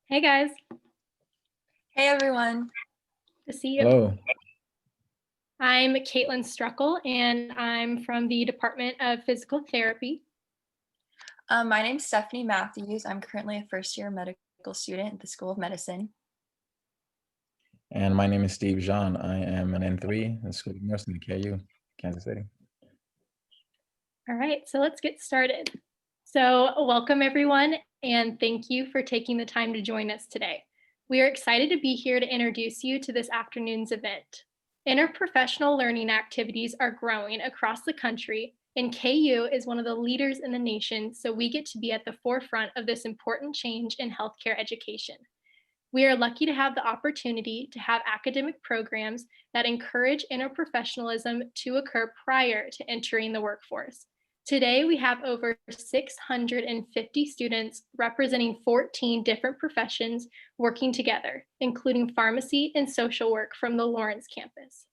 Hey guys, Hey everyone. good to see you. Hello. I'm Caitlin Struckle and I'm from the Department of Physical Therapy. My name's Stephanie Matthews. I'm currently a first-year medical student at the School of Medicine. And my name is Steve Jean. I am an N3 in the School of Nursing at KU, Kansas City. All right, so let's get started. So welcome everyone and thank you for taking the time to join us today. We are excited to be here to introduce you to this afternoon's event. Interprofessional learning activities are growing across the country and KU is one of the leaders in the nation, so we get to be at the forefront of this important change in healthcare education. We are lucky to have the opportunity to have academic programs that encourage interprofessionalism to occur prior to entering the workforce. Today, we have over 650 students representing 14 different professions working together, including pharmacy and social work from the Lawrence campus.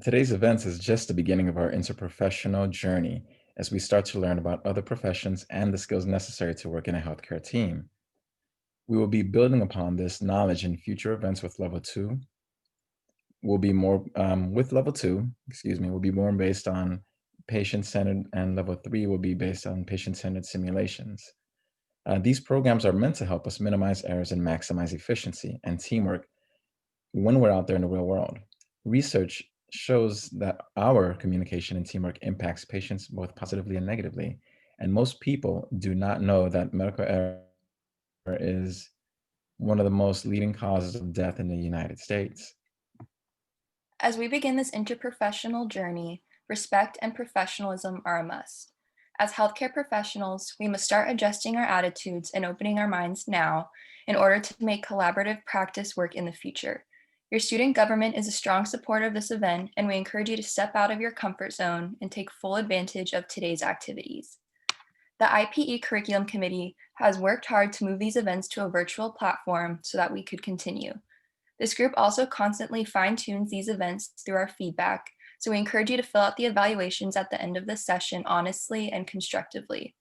Today's event is just the beginning of our interprofessional journey as we start to learn about other professions and the skills necessary to work in a healthcare team. We will be building upon this knowledge in future events with level two. Will be more will be more based on patient-centered, and level three will be based on patient-centered simulations. These programs are meant to help us minimize errors and maximize efficiency and teamwork when we're out there in the real world. Research shows that our communication and teamwork impacts patients both positively and negatively. And most people do not know that medical error is one of the most leading causes of death in the United States. As we begin this interprofessional journey, respect and professionalism are a must. As healthcare professionals, we must start adjusting our attitudes and opening our minds now in order to make collaborative practice work in the future. Your student government is a strong supporter of this event, and we encourage you to step out of your comfort zone and take full advantage of today's activities. The IPE Curriculum Committee has worked hard to move these events to a virtual platform so that we could continue. This group also constantly fine-tunes these events through our feedback, so we encourage you to fill out the evaluations at the end of the session honestly and constructively.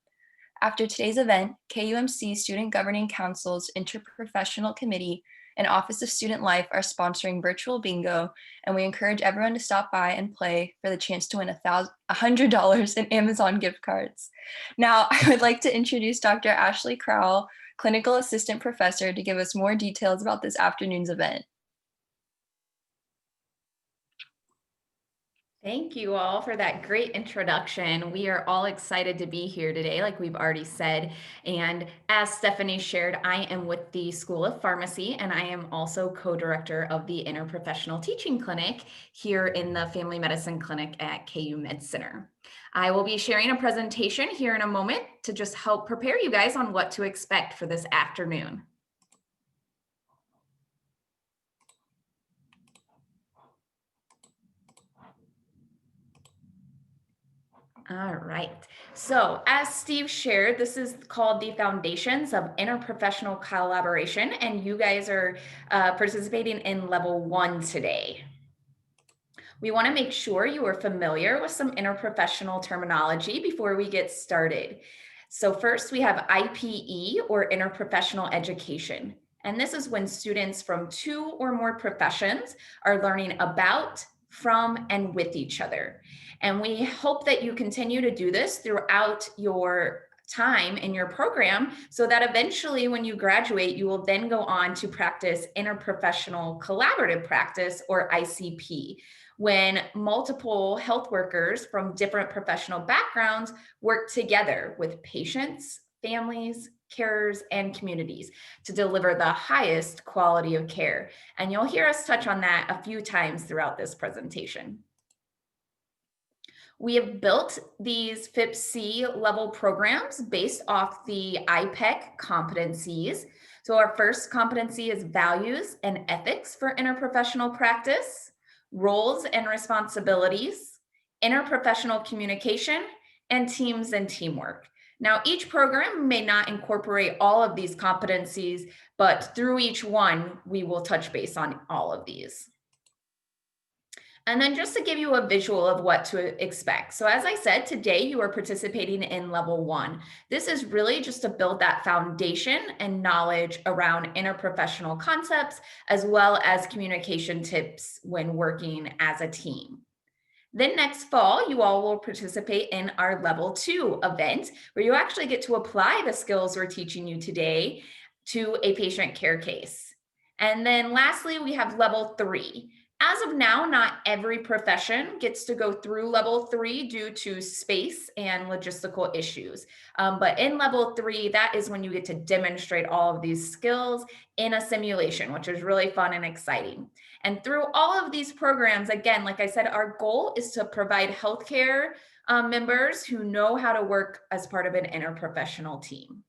After today's event, KUMC Student Governing Council's Interprofessional Committee and Office of Student Life are sponsoring virtual bingo, and we encourage everyone to stop by and play for the chance to win $100 in Amazon gift cards. Now, I would like to introduce Dr. Ashley Crowell, Clinical Assistant Professor, to give us more details about this afternoon's event. Thank you all for that great introduction. We are all excited to be here today, like we've already said. And as Stephanie shared, I am with the School of Pharmacy, and I am also co-director of the Interprofessional Teaching Clinic here in the Family Medicine Clinic at KU Med Center. I will be sharing a presentation here in a moment to just help prepare you guys on what to expect for this afternoon. All right. So as Steve shared, this is called the Foundations of Interprofessional Collaboration, and you guys are participating in level 1 today. We want to make sure you are familiar with some interprofessional terminology before we get started. So first we have IPE, or interprofessional education. And this is when students from 2 or more professions are learning about, from, and with each other. And we hope that you continue to do this throughout your time in your program so that eventually when you graduate, you will then go on to practice interprofessional collaborative practice, or ICP, when multiple health workers from different professional backgrounds work together with patients, families, carers, and communities to deliver the highest quality of care. And you'll hear us touch on that a few times throughout this presentation. We have built these FIPC level programs based off the IPEC competencies. So our first competency is values and ethics for interprofessional practice, roles and responsibilities, interprofessional communication, and teams and teamwork. Now, each program may not incorporate all of these competencies, but through each one, we will touch base on all of these. And then just to give you a visual of what to expect. So as I said, today you are participating in level 1. This is really just to build that foundation and knowledge around interprofessional concepts, as well as communication tips when working as a team. Then next fall, you all will participate in our level 2 event, where you actually get to apply the skills we're teaching you today to a patient care case. And then lastly, we have level 3. As of now, not every profession gets to go through level 3 due to space and logistical issues. But in level 3, that is when you get to demonstrate all of these skills in a simulation, which is really fun and exciting. And through all of these programs, again, like I said, our goal is to provide healthcare members who know how to work as part of an interprofessional team.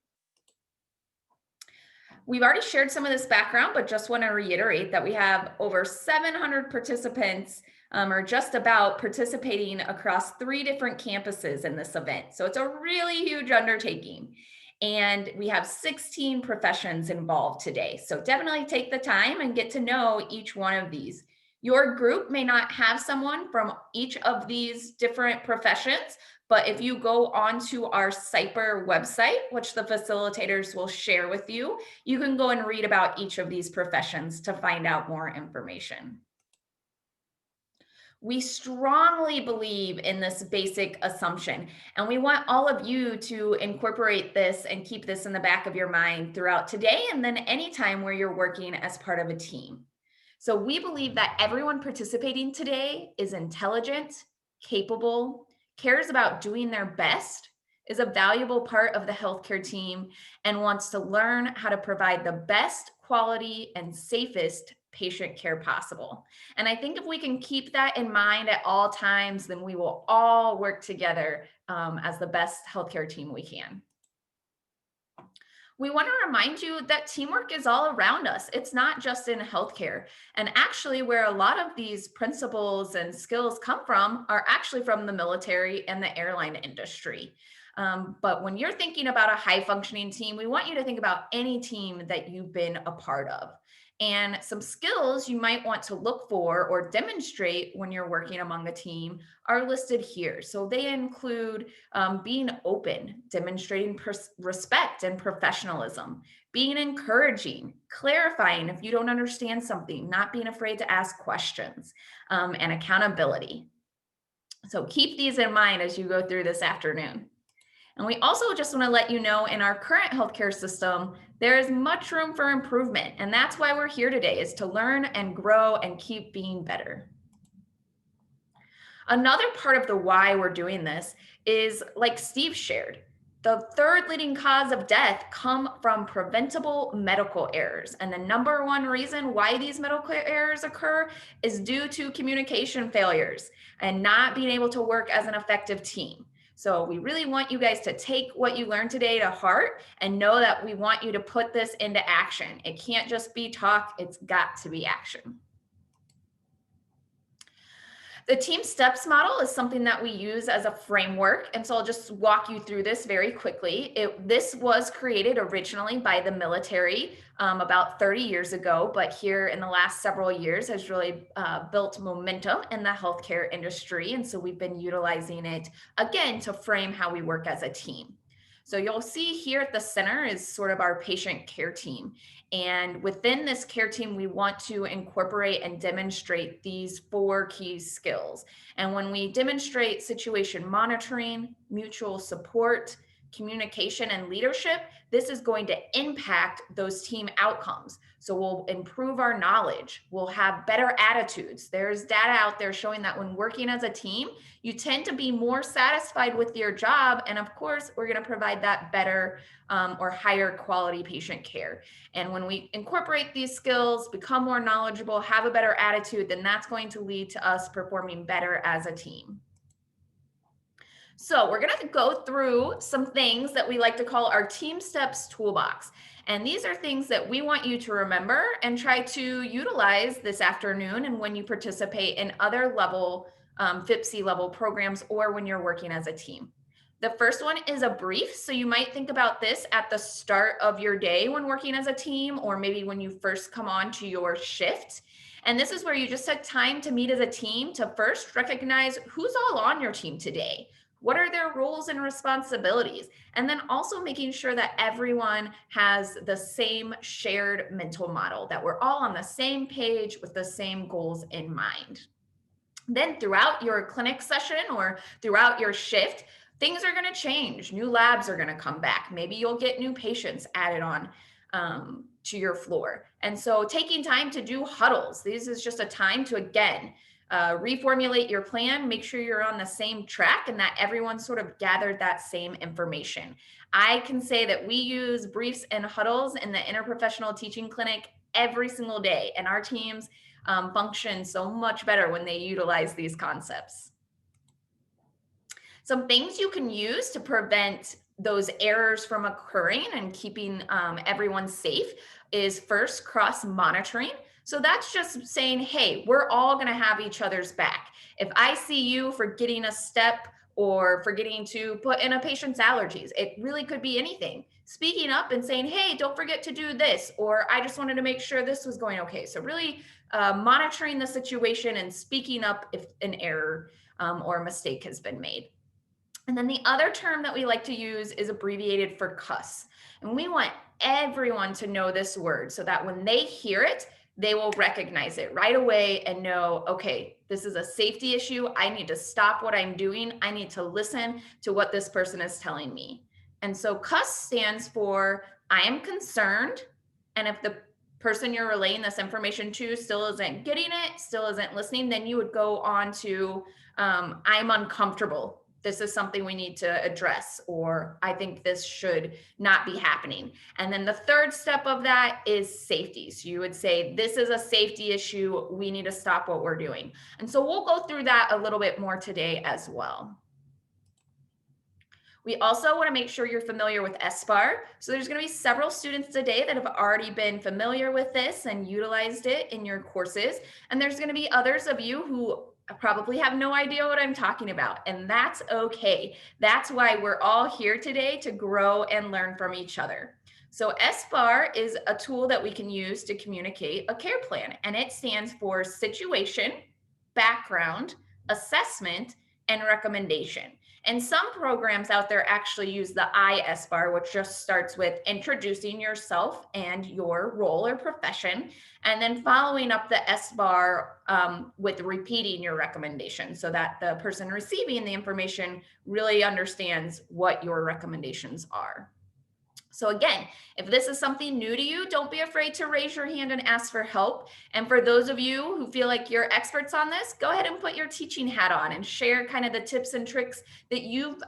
We've already shared some of this background, but just want to reiterate that we have over 700 participants or just about participating across 3 different campuses in this event. So it's a really huge undertaking. And we have 16 professions involved today. So definitely take the time and get to know each one of these. Your group may not have someone from each of these different professions, but if you go onto our CYPR website, which the facilitators will share with you, you can go and read about each of these professions to find out more information. We strongly believe in this basic assumption, and we want all of you to incorporate this and keep this in the back of your mind throughout today and then anytime where you're working as part of a team. So we believe that everyone participating today is intelligent, capable, cares about doing their best, is a valuable part of the healthcare team, and wants to learn how to provide the best quality and safest patient care possible. And I think if we can keep that in mind at all times, then we will all work together as the best healthcare team we can. We want to remind you that teamwork is all around us. It's not just in healthcare. And actually, where a lot of these principles and skills come from are actually from the military and the airline industry. But when you're thinking about a high functioning team, we want you to think about any team that you've been a part of. And some skills you might want to look for or demonstrate when you're working among a team are listed here. So they include being open, demonstrating respect and professionalism, being encouraging, clarifying if you don't understand something, not being afraid to ask questions, and accountability. So keep these in mind as you go through this afternoon. And we also just want to let you know in our current healthcare system, there is much room for improvement. And that's why we're here today, is to learn and grow and keep being better. Another part of the why we're doing this is, like Steve shared, the third leading cause of death come from preventable medical errors. And the number one reason why these medical errors occur is due to communication failures and not being able to work as an effective team. So we really want you guys to take what you learned today to heart and know that we want you to put this into action. It can't just be talk, it's got to be action. The team steps model is something that we use as a framework. And so I'll just walk you through this very quickly. This was created originally by the military about 30 years ago, but here in the last several years has really built momentum in the healthcare industry. And so we've been utilizing it again to frame how we work as a team. So you'll see here at the center is sort of our patient care team. And within this care team, we want to incorporate and demonstrate these 4 key skills. And when we demonstrate situation monitoring, mutual support, communication, and leadership, this is going to impact those team outcomes. So we'll improve our knowledge, we'll have better attitudes. There's data out there showing that when working as a team, you tend to be more satisfied with your job. And of course, we're going to provide that better or higher quality patient care. And when we incorporate these skills, become more knowledgeable, have a better attitude, then that's going to lead to us performing better as a team. So we're going to go through some things that we like to call our Team Steps Toolbox. And these are things that we want you to remember and try to utilize this afternoon and when you participate in other level FIPC level programs or when you're working as a team. The first one is a brief. So you might think about this at the start of your day when working as a team, or maybe when you first come on to your shift. And this is where you just took time to meet as a team to first recognize who's all on your team today. What are their roles and responsibilities? And then also making sure that everyone has the same shared mental model, that we're all on the same page with the same goals in mind. Then throughout your clinic session or throughout your shift, things are going to change. New labs are going to come back. Maybe you'll get new patients added on to your floor. And so taking time to do huddles, this is just a time to, again, reformulate your plan, make sure you're on the same track and that everyone sort of gathered that same information. I can say that we use briefs and huddles in the interprofessional teaching clinic every single day, and our teams function so much better when they utilize these concepts. Some things you can use to prevent those errors from occurring and keeping everyone safe is first cross monitoring. So that's just saying, hey, we're all going to have each other's back. If I see you forgetting a step or forgetting to put in a patient's allergies, it really could be anything. Speaking up and saying, hey, don't forget to do this, or I just wanted to make sure this was going okay. So really monitoring the situation and speaking up if an error or a mistake has been made. And then the other term that we like to use is abbreviated for CUS. And we want everyone to know this word so that when they hear it, they will recognize it right away and know, okay, this is a safety issue. I need to stop what I'm doing. I need to listen to what this person is telling me. And so CUS stands for I am concerned. And if the person you're relaying this information to still isn't getting it, still isn't listening, then you would go on to I'm uncomfortable. This is something we need to address, or I think this should not be happening. And then the third step of that is safety. So you would say, this is a safety issue. We need to stop what we're doing. And so we'll go through that a little bit more today as well. We also want to make sure you're familiar with SBAR. So there's going to be several students today that have already been familiar with this and utilized it in your courses. And there's going to be others of you who probably have no idea what I'm talking about, and that's okay. That's why we're all here today, to grow and learn from each other. So SBAR is a tool that we can use to communicate a care plan, and it stands for situation, background, assessment, and recommendation. And some programs out there actually use the ISBAR, which just starts with introducing yourself and your role or profession, and then following up the SBAR with repeating your recommendation so that the person receiving the information really understands what your recommendations are. So again, if this is something new to you, don't be afraid to raise your hand and ask for help. And for those of you who feel like you're experts on this, go ahead and put your teaching hat on and share kind of the tips and tricks that you've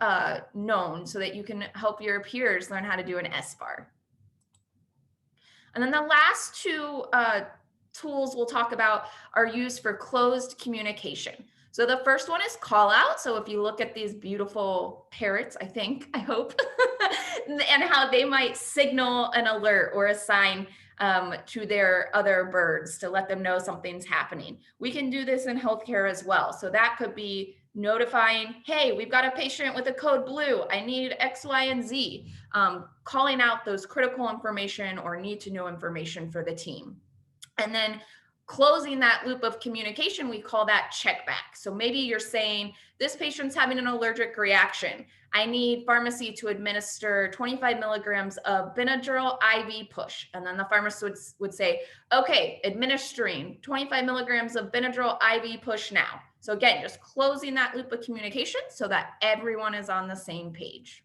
known so that you can help your peers learn how to do an SBAR. And then the last two tools we'll talk about are used for closed communication. So the first one is call out. So if you look at these beautiful parrots, I hope, and how they might signal an alert or a sign to their other birds to let them know something's happening. We can do this in healthcare as well. So that could be notifying, hey, we've got a patient with a code blue. I need X, Y, and Z. Calling out those critical information or need to know information for the team. And then closing that loop of communication, we call that check back. So maybe you're saying, this patient's having an allergic reaction. I need pharmacy to administer 25 milligrams of Benadryl IV push. And then the pharmacist would say, okay, administering 25 milligrams of Benadryl IV push now. So again, just closing that loop of communication so that everyone is on the same page.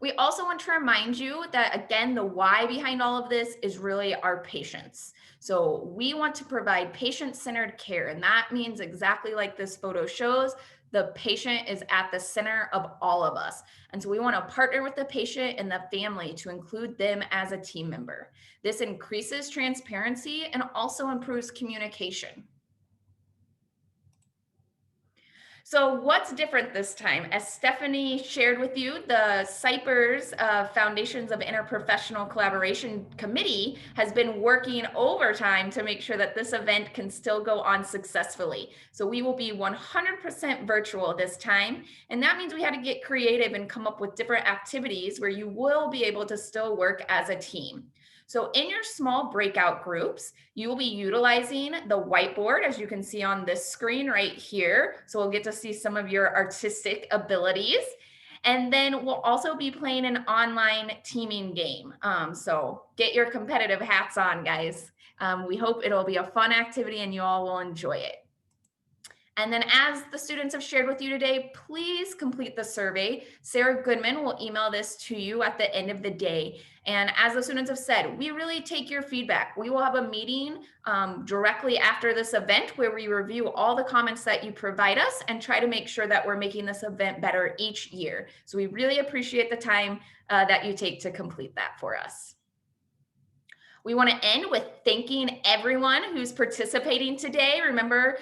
We also want to remind you that, again, the why behind all of this is really our patients. So we want to provide patient-centered care, and that means exactly like this photo shows, the patient is at the center of all of us. And so we want to partner with the patient and the family to include them as a team member. This increases transparency and also improves communication. So what's different this time? As Stephanie shared with you, the CIPERS Foundations of Interprofessional Collaboration Committee has been working overtime to make sure that this event can still go on successfully. So we will be 100% virtual this time. And that means we had to get creative and come up with different activities where you will be able to still work as a team. So in your small breakout groups, you will be utilizing the whiteboard, as you can see on this screen right here. So we'll get to see some of your artistic abilities. And then we'll also be playing an online teaming game. So get your competitive hats on, guys. We hope it'll be a fun activity and you all will enjoy it. And then as the students have shared with you today, please complete the survey. Sarah Goodman will email this to you at the end of the day. And as the students have said, we really take your feedback. We will have a meeting directly after this event where we review all the comments that you provide us and try to make sure that we're making this event better each year. So we really appreciate the time that you take to complete that for us. We want to end with thanking everyone who's participating today. Remember,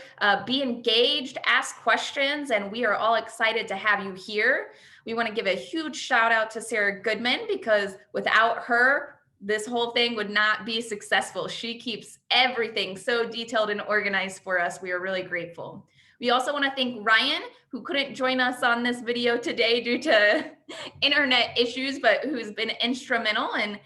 be engaged, ask questions, and we are all excited to have you here. We want to give a huge shout out to Sarah Goodman because without her, this whole thing would not be successful. She keeps everything so detailed and organized for us. We are really grateful. We also want to thank Ryan, who couldn't join us on this video today due to internet issues, but who's been instrumental in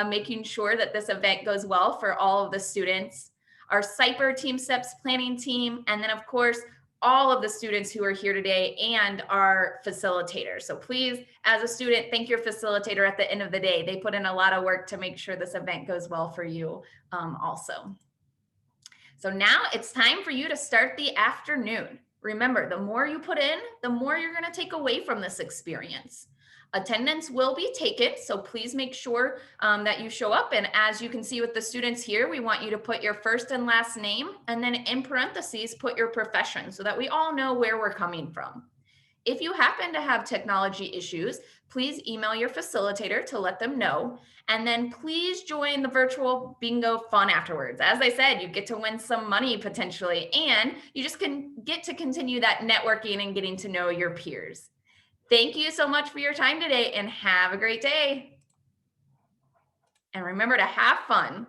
making sure that this event goes well for all of the students, our CYPR Team Steps planning team, and then of course, all of the students who are here today and our facilitators. So please, as a student, thank your facilitator at the end of the day. They put in a lot of work to make sure this event goes well for you also. So now it's time for you to start the afternoon. Remember, the more you put in, the more you're going to take away from this experience. Attendance will be taken, so please make sure that you show up. And as you can see with the students here, we want you to put your first and last name, and then in parentheses, put your profession so that we all know where we're coming from. If you happen to have technology issues, please email your facilitator to let them know. And then please join the virtual bingo fun afterwards. As I said, you get to win some money potentially, and you just can get to continue that networking and getting to know your peers. Thank you so much for your time today and have a great day. And remember to have fun.